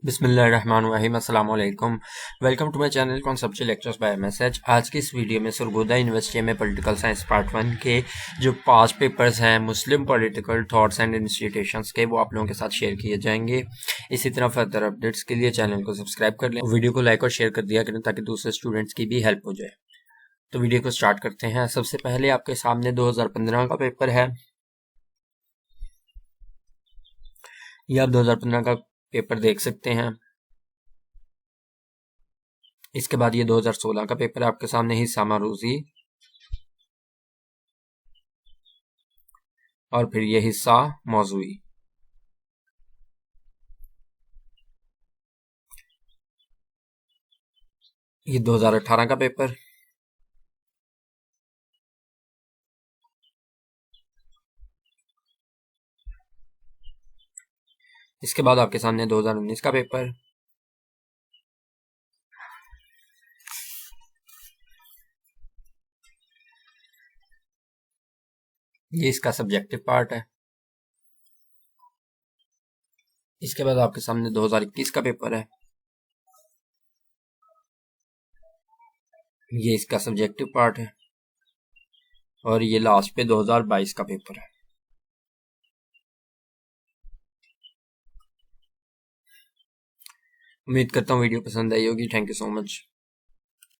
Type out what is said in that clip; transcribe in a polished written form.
बिस्मिल्लाहिर्रहमानिर्रहीम अस्सलाम वालेकुम। Welcome to my channel conceptual lectures bye MSH. आज की इस वीडियो में सरगोदा यूनिवर्सिटी में पॉलिटिकल साइंस पार्ट 1 के जो 5 पेपर्स हैं मुस्लिम पॉलिटिकल थॉट्स एंड इंस्टीट्यूशंस के, वो आप लोगों के साथ शेयर किए जाएंगे। इसी तरह फर्दर अपडेट्स के लिए चैनल को सब्सक्राइब कर लें, वीडियो को लाइक और शेयर कर दिया करें ताकि दूसरे स्टूडेंट्स की भी हेल्प हो जाए। तो वीडियो को स्टार्ट करते हैं। सबसे पहले आपके सामने 2015 का पेपर है। ये आप 2015 का पेपर देख सकते हैं। इसके बाद ये 2016 का पेपर है आपके सामने, हिस्सा मारूजी, और फिर ये हिस्सा मौजूई। ये 2018 का पेपर। इसके बाद आपके सामने 2019 का पेपर। ये इसका सब्जेक्टिव पार्ट है। इसके बाद आपके सामने 2021 का पेपर है। ये इसका सब्जेक्टिव पार्ट है। और ये लास्ट पे 2022 का पेपर है। उम्मीद करता हूँ वीडियो पसंद आई होगी। Thank you so much.